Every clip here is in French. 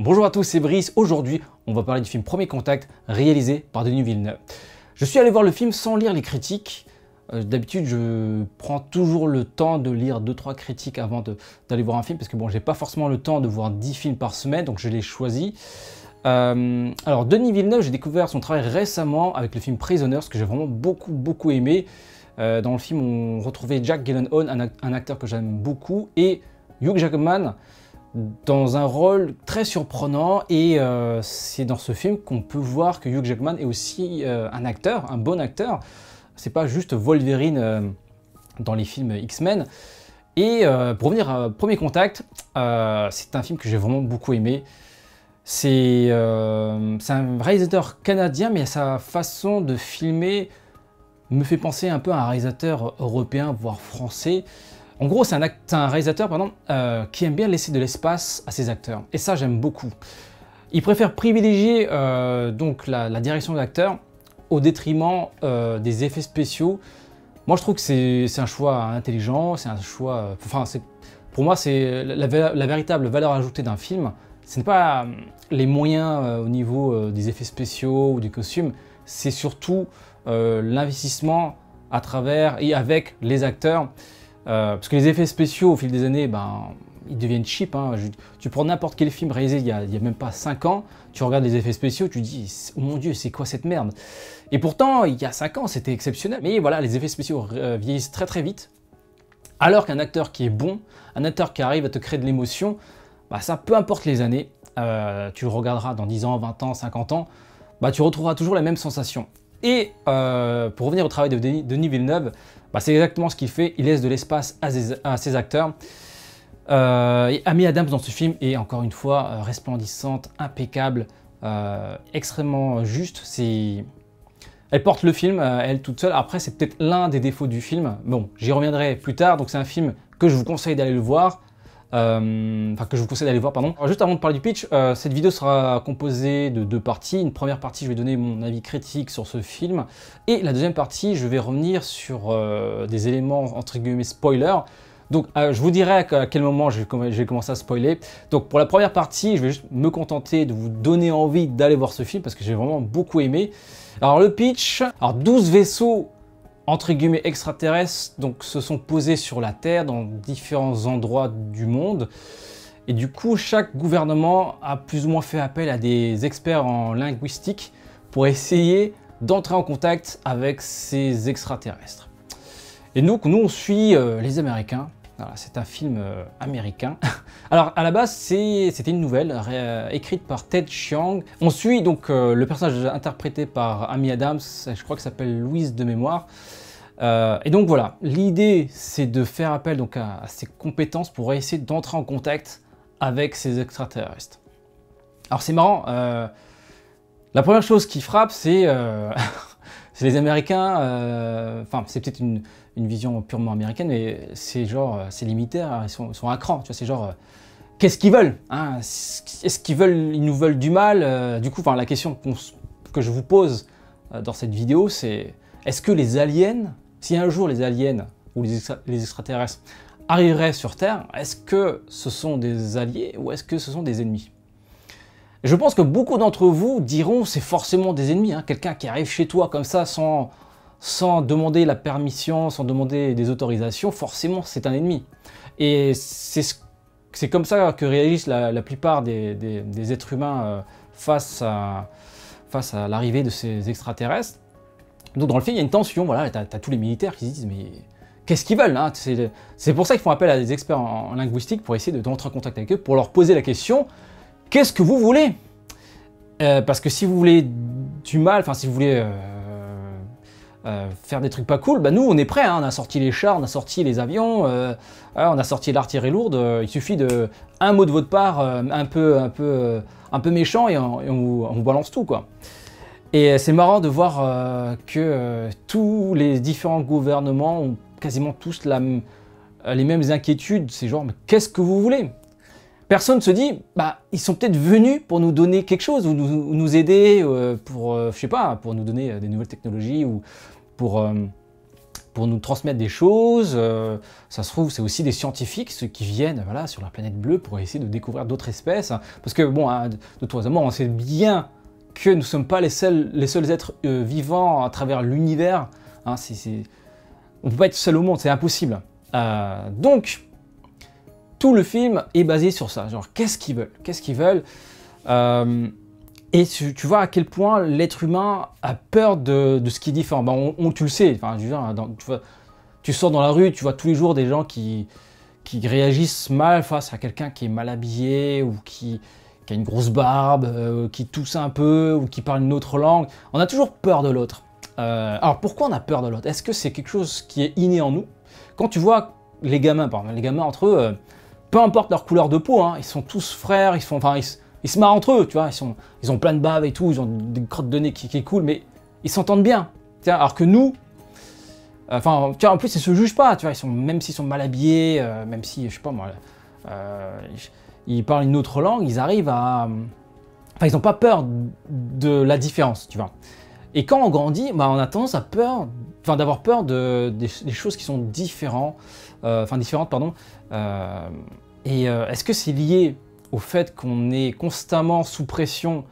Bonjour à tous, c'est Brice. Aujourd'hui, on va parler du film Premier Contact, réalisé par Denis Villeneuve. Je suis allé voir le film sans lire les critiques. D'habitude, je prends toujours le temps de lire 2-3 critiques avant d'aller voir un film, parce que bon, j'ai pas forcément le temps de voir 10 films par semaine, donc je l'ai choisi. Alors, Denis Villeneuve, j'ai découvert son travail récemment avec le film Prisoners, que j'ai vraiment beaucoup aimé. Dans le film, on retrouvait Jack Gyllenhaal, un acteur que j'aime beaucoup, et Hugh Jackman, dans un rôle très surprenant, et c'est dans ce film qu'on peut voir que Hugh Jackman est aussi un acteur, un bon acteur. C'est pas juste Wolverine dans les films X-Men. Et pour revenir à Premier Contact, c'est un film que j'ai vraiment beaucoup aimé. C'est un réalisateur canadien, mais sa façon de filmer me fait penser un peu à un réalisateur européen, voire français. En gros, c'est un réalisateur qui aime bien laisser de l'espace à ses acteurs. Et ça, j'aime beaucoup. Il préfère privilégier donc la direction de l'acteur au détriment des effets spéciaux. Moi, je trouve que c'est un choix intelligent, c'est un choix... pour moi, c'est la véritable valeur ajoutée d'un film. Ce n'est pas les moyens au niveau des effets spéciaux ou des costumes, c'est surtout l'investissement à travers et avec les acteurs. Parce que les effets spéciaux, au fil des années, ils deviennent cheap. Tu prends n'importe quel film réalisé il y a même pas 5 ans, tu regardes les effets spéciaux, tu te dis « Oh mon Dieu, c'est quoi cette merde ?» Et pourtant, il y a 5 ans, c'était exceptionnel. Mais voilà, les effets spéciaux vieillissent très vite. Alors qu'un acteur qui est bon, un acteur qui arrive à te créer de l'émotion, ça, peu importe les années, tu le regarderas dans 10 ans, 20 ans, 50 ans, tu retrouveras toujours la même sensation. Et pour revenir au travail de Denis Villeneuve, c'est exactement ce qu'il fait, il laisse de l'espace à ses acteurs. Et Amy Adams dans ce film est encore une fois resplendissante, impeccable, extrêmement juste. Elle porte le film, elle toute seule. Après, c'est peut-être l'un des défauts du film. Bon, j'y reviendrai plus tard, donc c'est un film que je vous conseille d'aller le voir. Alors, juste avant de parler du pitch, cette vidéo sera composée de 2 parties. Une première partie, je vais donner mon avis critique sur ce film. Et la deuxième partie, je vais revenir sur des éléments entre guillemets spoilers. Donc je vous dirai à quel moment je vais commencer à spoiler. Donc pour la première partie, je vais juste me contenter de vous donner envie d'aller voir ce film parce que j'ai vraiment beaucoup aimé. Alors le pitch, 12 vaisseaux entre guillemets extraterrestres donc se sont posés sur la Terre dans différents endroits du monde. Et du coup, chaque gouvernement a plus ou moins fait appel à des experts en linguistique pour essayer d'entrer en contact avec ces extraterrestres. Et donc, nous, on suit les Américains. Voilà, c'est un film américain. Alors, à la base, c'était une nouvelle écrite par Ted Chiang. On suit donc le personnage interprété par Amy Adams, je crois qu'il s'appelle Louise de mémoire. Et donc voilà, l'idée, c'est de faire appel donc à ses compétences pour essayer d'entrer en contact avec ces extraterrestres. Alors, c'est marrant. La première chose qui frappe, c'est c'est les Américains. Enfin, c'est peut-être une vision purement américaine, mais c'est genre, c'est les militaires, ils sont à cran, tu vois, c'est genre, qu'est-ce qu'ils veulent, hein? Est-ce qu'ils nous veulent du mal? Du coup, la question que je vous pose dans cette vidéo, c'est, est-ce que les aliens, si un jour les aliens ou les extraterrestres arriveraient sur Terre, est-ce que ce sont des alliés ou est-ce que ce sont des ennemis? Je pense que beaucoup d'entre vous diront, c'est forcément des ennemis, hein, quelqu'un qui arrive chez toi comme ça sans demander la permission, sans demander des autorisations, forcément c'est un ennemi. Et c'est comme ça que réagissent la plupart des êtres humains face à l'arrivée de ces extraterrestres. Donc dans le film, il y a une tension, voilà, t'as tous les militaires qui se disent mais qu'est-ce qu'ils veulent, hein? C'est pour ça qu'ils font appel à des experts en linguistique pour essayer d'entrer en contact avec eux, pour leur poser la question, qu'est-ce que vous voulez? Parce que si vous voulez du mal, si vous voulez faire des trucs pas cool, nous on est prêts, hein, on a sorti les chars, on a sorti les avions, on a sorti l'artillerie lourde, il suffit de un mot de votre part un peu méchant et on vous balance tout, quoi. Et c'est marrant de voir que tous les différents gouvernements ont quasiment tous les mêmes inquiétudes, c'est genre mais qu'est-ce que vous voulez? Personne ne se dit, ils sont peut-être venus pour nous donner quelque chose, ou nous aider pour, je sais pas, pour nous donner des nouvelles technologies, ou pour pour nous transmettre des choses. Ça se trouve, c'est aussi des scientifiques, ceux qui viennent voilà, sur la planète bleue pour essayer de découvrir d'autres espèces. Hein. Parce que, bon, hein, de toi à moi, on sait bien que nous ne sommes pas les seuls êtres vivants à travers l'univers. Hein, on ne peut pas être seul au monde, c'est impossible. Donc, tout le film est basé sur ça. Genre, qu'est-ce qu'ils veulent? Qu'est-ce qu'ils veulent? Et tu vois à quel point l'être humain a peur de ce qui est différent. Ben, tu le sais, enfin, je veux dire, tu sors dans la rue, tu vois tous les jours des gens qui réagissent mal face à quelqu'un qui est mal habillé ou qui a une grosse barbe, qui tousse un peu ou qui parle une autre langue. On a toujours peur de l'autre. Alors pourquoi on a peur de l'autre? Est-ce que c'est quelque chose qui est inné en nous? Quand tu vois les gamins, par exemple, les gamins entre eux, peu importe leur couleur de peau, hein, ils sont tous frères, ils se marrent entre eux, tu vois, ils ont plein de bave et tout, ils ont des crottes de nez qui coulent, mais ils s'entendent bien. Tiens, alors que nous, enfin, tu vois, en plus ils se jugent pas, tu vois, même s'ils sont mal habillés, même si, je sais pas moi, ils parlent une autre langue, ils arrivent à... Enfin, ils n'ont pas peur de la différence, tu vois. Et quand on grandit, bah, on a tendance à d'avoir peur des choses qui sont différentes, pardon. Est-ce que c'est lié au fait qu'on est constamment sous pression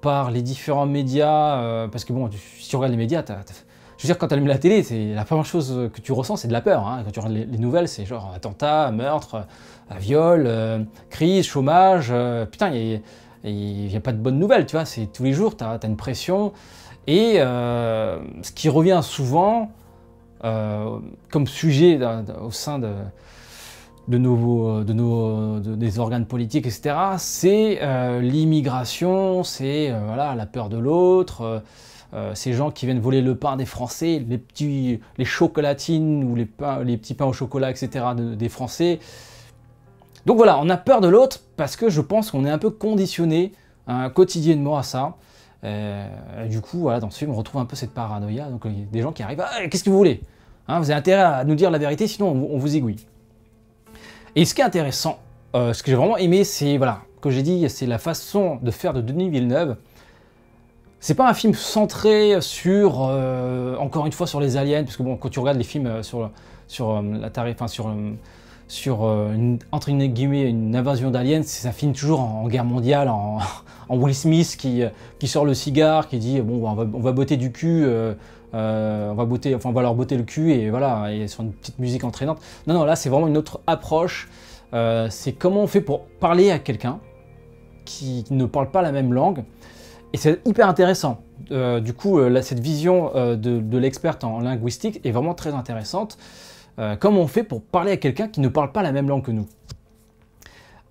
par les différents médias, parce que bon, si tu regardes les médias, je veux dire, quand tu allumes la télé, c'est la première chose que tu ressens, c'est de la peur. Hein. Quand tu regardes les nouvelles, c'est genre attentat, meurtre, viol, crise, chômage. Putain, il n'y a pas de bonnes nouvelles, tu vois. C'est tous les jours, tu as une pression. Et ce qui revient souvent comme sujet au sein des organes politiques, etc., c'est l'immigration, c'est voilà, la peur de l'autre, ces gens qui viennent voler le pain des Français, les chocolatines ou les petits pains au chocolat, etc., des Français. Donc voilà, on a peur de l'autre parce que je pense qu'on est un peu conditionné quotidiennement à ça. Du coup, voilà, dans ce film, on retrouve un peu cette paranoïa. Donc il y a des gens qui arrivent, qu'est-ce que vous voulez? Hein, vous avez intérêt à nous dire la vérité, sinon on vous aiguille. Et ce qui est intéressant, ce que j'ai vraiment aimé, c'est, voilà, comme j'ai dit, c'est la façon de faire de Denis Villeneuve. C'est pas un film centré sur, encore une fois, sur les aliens, parce que bon, quand tu regardes les films entre guillemets, une invasion d'aliens, ça finit toujours en guerre mondiale, en Will Smith qui sort le cigare, qui dit bon, on va botter du cul, on va leur botter le cul et voilà, et sur une petite musique entraînante. Non, là c'est vraiment une autre approche. C'est comment on fait pour parler à quelqu'un qui ne parle pas la même langue. Et c'est hyper intéressant. Du coup, cette vision de l'experte en linguistique est vraiment très intéressante. Comment on fait pour parler à quelqu'un qui ne parle pas la même langue que nous?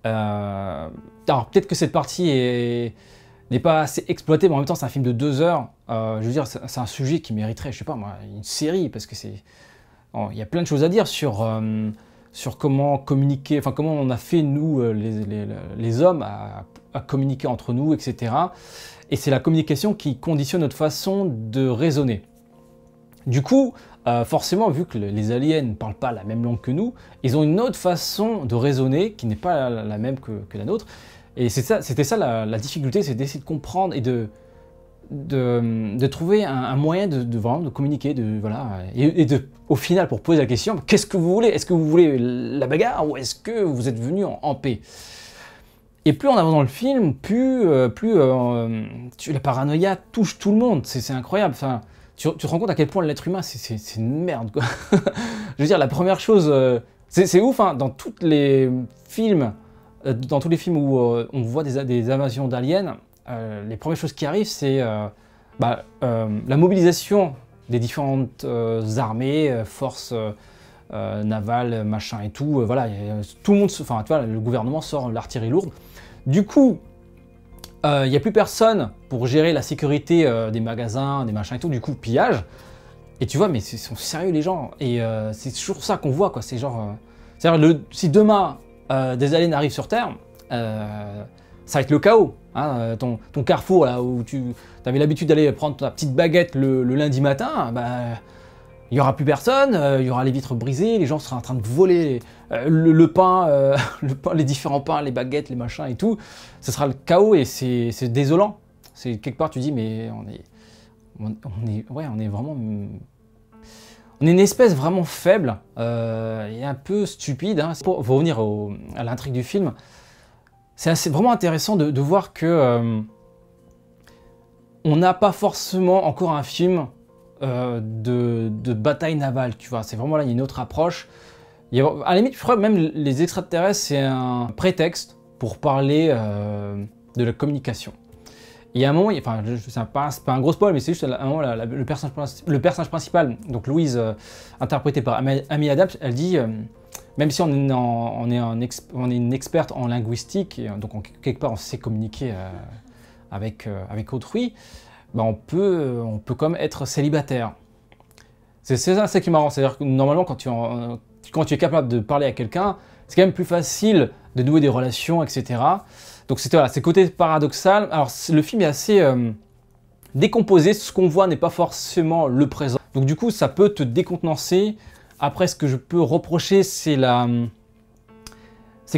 Alors peut-être que cette partie n'est pas assez exploitée, mais en même temps c'est un film de 2 heures. Je veux dire, c'est un sujet qui mériterait, je sais pas moi, une série, parce que il y a plein de choses à dire sur comment communiquer, enfin comment on a fait nous, les hommes, à communiquer entre nous, etc. Et c'est la communication qui conditionne notre façon de raisonner. Du coup, forcément, vu que les aliens ne parlent pas la même langue que nous, ils ont une autre façon de raisonner qui n'est pas la même que la nôtre. Et c'était ça la difficulté, c'est d'essayer de comprendre et de trouver un moyen vraiment de communiquer, au final, pour poser la question, qu'est-ce que vous voulez? Est-ce que vous voulez la bagarre ou est-ce que vous êtes venu en paix? Et plus on avance dans le film, plus la paranoïa touche tout le monde. C'est incroyable. Enfin, tu te rends compte à quel point l'être humain, c'est une merde, quoi. Je veux dire, la première chose, c'est ouf, hein, dans tous les films où on voit des invasions d'aliens, les premières choses qui arrivent, c'est la mobilisation des différentes armées, forces navales, machin et tout. Voilà, tout le monde, enfin, tu vois, le gouvernement sort l'artillerie lourde. Du coup, il n'y a plus personne pour gérer la sécurité des magasins, des machins et tout, du coup, pillage. Et tu vois, mais ils sont sérieux les gens. Et c'est toujours ça qu'on voit, quoi. C'est genre... si demain, des aliens arrivent sur Terre, ça va être le chaos. Hein, ton carrefour, là, où tu avais l'habitude d'aller prendre ta petite baguette le lundi matin, il n'y aura plus personne, il y aura les vitres brisées, les gens seront en train de voler le pain, les différents pains, les baguettes, les machins et tout. Ce sera le chaos et c'est désolant. C'est quelque part, tu dis, mais on est vraiment... On est une espèce vraiment faible et un peu stupide. Hein. Pour revenir à l'intrigue du film, c'est vraiment intéressant de voir que on n'a pas forcément encore un film de bataille navale, tu vois. C'est vraiment là, il y a une autre approche. À la limite, je crois que même les extraterrestres, c'est un prétexte pour parler de la communication. Et à un moment, enfin, c'est pas un gros spoil, mais c'est juste à un moment, le personnage principal, donc Louise, interprétée par Amy Adams, elle dit, même si on est une experte en linguistique, et donc quelque part on sait communiquer avec autrui, bah on peut quand même être célibataire. C'est ça qui est marrant, c'est-à-dire que normalement quand tu es capable de parler à quelqu'un, c'est quand même plus facile de nouer des relations, etc. Donc c'est voilà, côté paradoxal. Alors le film est assez décomposé, ce qu'on voit n'est pas forcément le présent. Donc du coup ça peut te décontenancer. Après ce que je peux reprocher c'est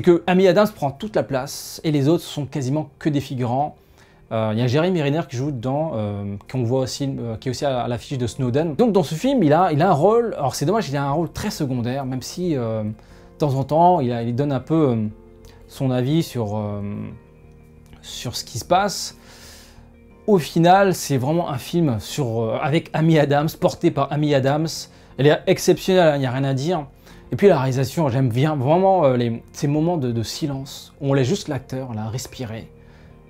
que Amy Adams prend toute la place et les autres sont quasiment que des figurants. Il y a Jeremy Renner qui joue dedans, qu'on voit aussi, qui est aussi à l'affiche de Snowden. Donc dans ce film, il a un rôle, alors c'est dommage, il a un rôle très secondaire, même si de temps en temps, il donne un peu son avis sur ce qui se passe. Au final, c'est vraiment un film avec Amy Adams, porté par Amy Adams. Elle est exceptionnelle, il n'y a rien à dire. Et puis la réalisation, j'aime bien vraiment ces moments de silence, où on laisse juste l'acteur là, respirer.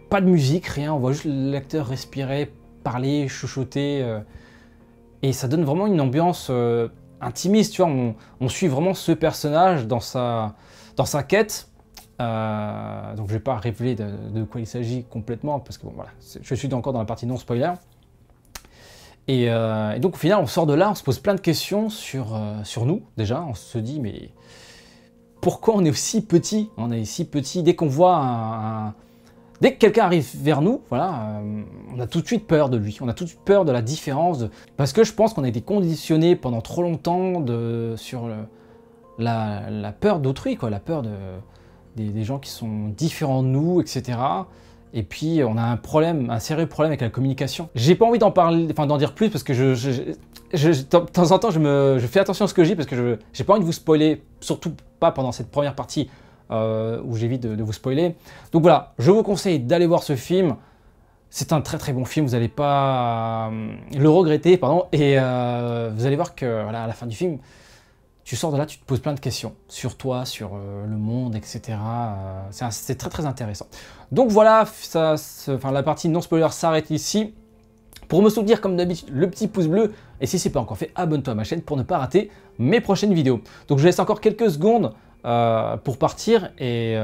Pas de musique, rien, on voit juste l'acteur respirer, parler, chuchoter. Et ça donne vraiment une ambiance intimiste, tu vois. On suit vraiment ce personnage dans sa quête. Donc je vais pas révéler de quoi il s'agit complètement, parce que bon voilà, je suis encore dans la partie non spoiler. Et donc au final, on sort de là, on se pose plein de questions sur nous, déjà. On se dit, mais pourquoi on est aussi petit? On est si petit, dès qu'on voit dès que quelqu'un arrive vers nous, voilà, on a tout de suite peur de lui, on a tout de suite peur de la différence, parce que je pense qu'on a été conditionné pendant trop longtemps sur la peur d'autrui, quoi, la peur des gens qui sont différents de nous, etc. Et puis on a un sérieux problème avec la communication. J'ai pas envie d'en parler, enfin d'en dire plus, parce que de temps en temps je fais attention à ce que je dis, parce que j'ai pas envie de vous spoiler, surtout pas pendant cette première partie. Où j'évite de vous spoiler. Donc voilà, je vous conseille d'aller voir ce film. C'est un très très bon film, vous n'allez pas le regretter, pardon. Et vous allez voir que voilà, à la fin du film, tu sors de là, tu te poses plein de questions sur toi, sur le monde, etc. C'est très très intéressant. Donc voilà, la partie non spoiler s'arrête ici. Pour me soutenir comme d'habitude, le petit pouce bleu. Et si ce n'est pas encore fait, abonne-toi à ma chaîne pour ne pas rater mes prochaines vidéos. Donc je laisse encore quelques secondes pour partir, et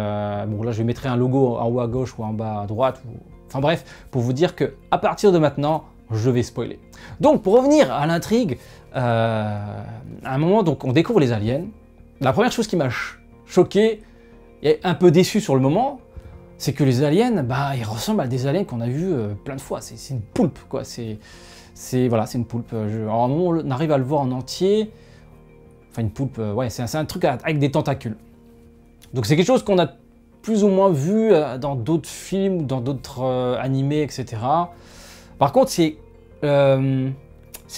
bon là je mettrai un logo en haut à gauche ou en bas à droite, enfin bref, pour vous dire que à partir de maintenant je vais spoiler. Donc pour revenir à l'intrigue, à un moment donc on découvre les aliens. La première chose qui m'a choqué et un peu déçu sur le moment, c'est que les aliens, bah ils ressemblent à des aliens qu'on a vus plein de fois. C'est une poulpe quoi, voilà, c'est une poulpe. Alors à un moment on arrive à le voir en entier. Enfin une poulpe, ouais, c'est un truc avec des tentacules. Donc c'est quelque chose qu'on a plus ou moins vu dans d'autres films, dans d'autres animés, etc. Par contre, c'est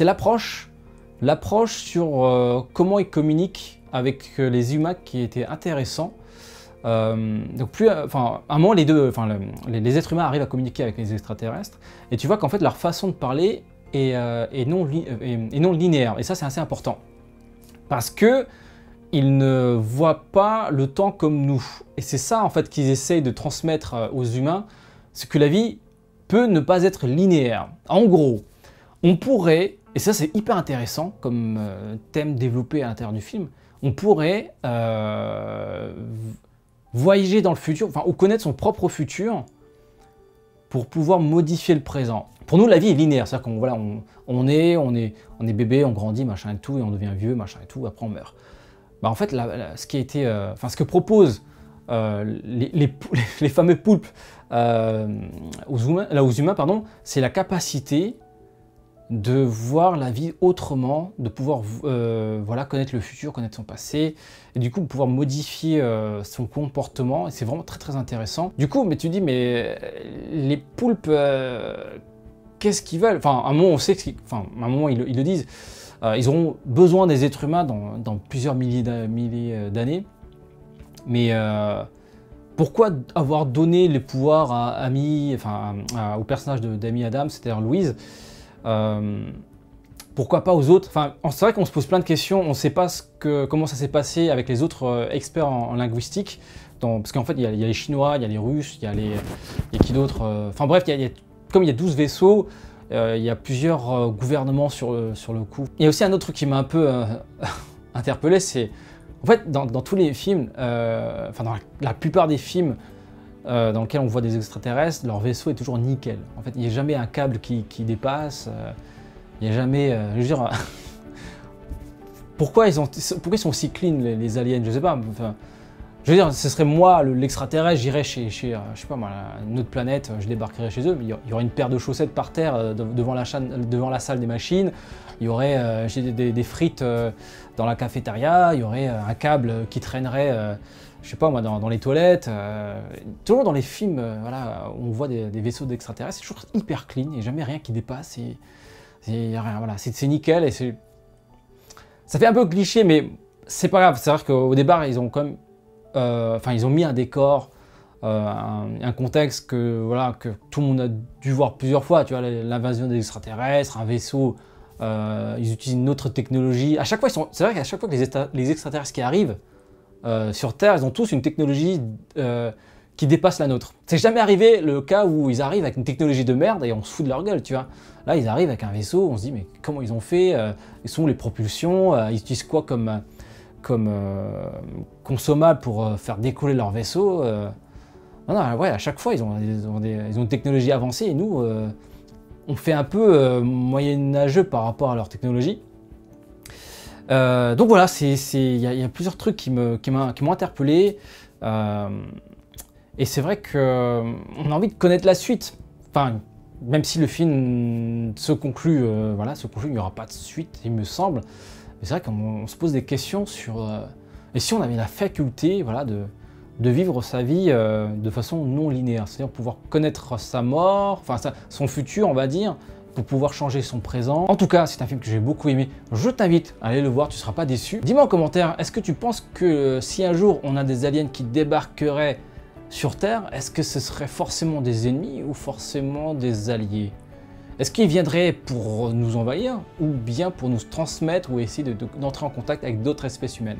l'approche sur comment ils communiquent avec les humains qui était intéressant. Donc à un moment les êtres humains arrivent à communiquer avec les extraterrestres, et tu vois qu'en fait leur façon de parler est non linéaire, et ça c'est assez important. Parce que ils ne voient pas le temps comme nous. Et c'est ça en fait qu'ils essayent de transmettre aux humains, c'est que la vie peut ne pas être linéaire. En gros, on pourrait, et ça c'est hyper intéressant comme thème développé à l'intérieur du film, on pourrait voyager dans le futur, enfin ou connaître son propre futur pour pouvoir modifier le présent. Pour nous, la vie est linéaire, c'est-à-dire qu'on voilà, on est bébé, on grandit, machin et tout, et on devient vieux, machin et tout, après on meurt. Bah en fait, ce qui a été, ce que proposent les fameux poulpes aux humains, pardon, c'est la capacité de voir la vie autrement, de pouvoir voilà, connaître le futur, connaître son passé, et du coup pouvoir modifier son comportement, et c'est vraiment très très intéressant. Du coup, mais tu dis, mais les poulpes, qu'est-ce qu'ils veulent? Enfin, à un moment, on sait à un moment, ils le disent, Ils auront besoin des êtres humains dans plusieurs milliers d'années. Mais pourquoi avoir donné les pouvoirs à Amy, au personnage d'Amy Adams, c'est-à-dire Louise, pourquoi pas aux autres? Enfin, c'est vrai qu'on se pose plein de questions, on ne sait pas comment ça s'est passé avec les autres experts en linguistique, parce qu'en fait, il y a les Chinois, il y a les Russes, il y a qui d'autre? Enfin bref, comme il y a 12 vaisseaux, il y a plusieurs gouvernements sur le coup. Il y a aussi un autre truc qui m'a un peu interpellé, c'est en fait dans tous les films, dans la plupart des films dans lesquels on voit des extraterrestres, leur vaisseau est toujours nickel. En fait, il n'y a jamais un câble qui dépasse, il n'y a jamais... je veux dire, pourquoi ils sont aussi clean les aliens? Je sais pas. Enfin, je veux dire, ce serait moi, l'extraterrestre, j'irais chez je sais pas moi, une autre planète, je débarquerai chez eux, mais il y aurait une paire de chaussettes par terre devant la salle des machines, il y aurait des frites dans la cafétéria, il y aurait un câble qui traînerait, je sais pas moi, dans les toilettes. Toujours dans les films, voilà, où on voit des vaisseaux d'extraterrestres, c'est toujours hyper clean, il n'y a jamais rien qui dépasse, il y a rien, voilà, c'est nickel, et ça fait un peu cliché, mais c'est pas grave, c'est vrai qu'au départ, ils ont quand même ils ont mis un décor, un contexte que tout le monde a dû voir plusieurs fois, tu vois, l'invasion des extraterrestres, un vaisseau, ils utilisent une autre technologie. À chaque fois, c'est vrai qu'à chaque fois que les extraterrestres qui arrivent sur Terre, ils ont tous une technologie qui dépasse la nôtre. C'est jamais arrivé le cas où ils arrivent avec une technologie de merde et on se fout de leur gueule, tu vois. Là, ils arrivent avec un vaisseau, on se dit, mais comment ils ont fait? Ils sont les propulsions, ils utilisent quoi comme consommable pour faire décoller leur vaisseau. Ouais, à chaque fois, ils ont une technologie avancée et nous, on fait un peu moyenâgeux par rapport à leur technologie. Donc voilà, il y a plusieurs trucs qui m'ont interpellé. Et c'est vrai qu'on a envie de connaître la suite. Enfin, même si le film se conclut, il n'y aura pas de suite, il me semble. Mais c'est vrai qu'on se pose des questions sur... et si on avait la faculté, voilà, de vivre sa vie de façon non linéaire, c'est-à-dire pouvoir connaître sa mort, son futur, on va dire, pour pouvoir changer son présent. En tout cas, c'est un film que j'ai beaucoup aimé. Je t'invite à aller le voir, tu ne seras pas déçu. Dis-moi en commentaire, est-ce que tu penses que si un jour on a des aliens qui débarqueraient sur Terre, est-ce que ce serait forcément des ennemis ou forcément des alliés? Est-ce qu'ils viendraient pour nous envahir ou bien pour nous transmettre ou essayer d'entrer en contact avec d'autres espèces humaines?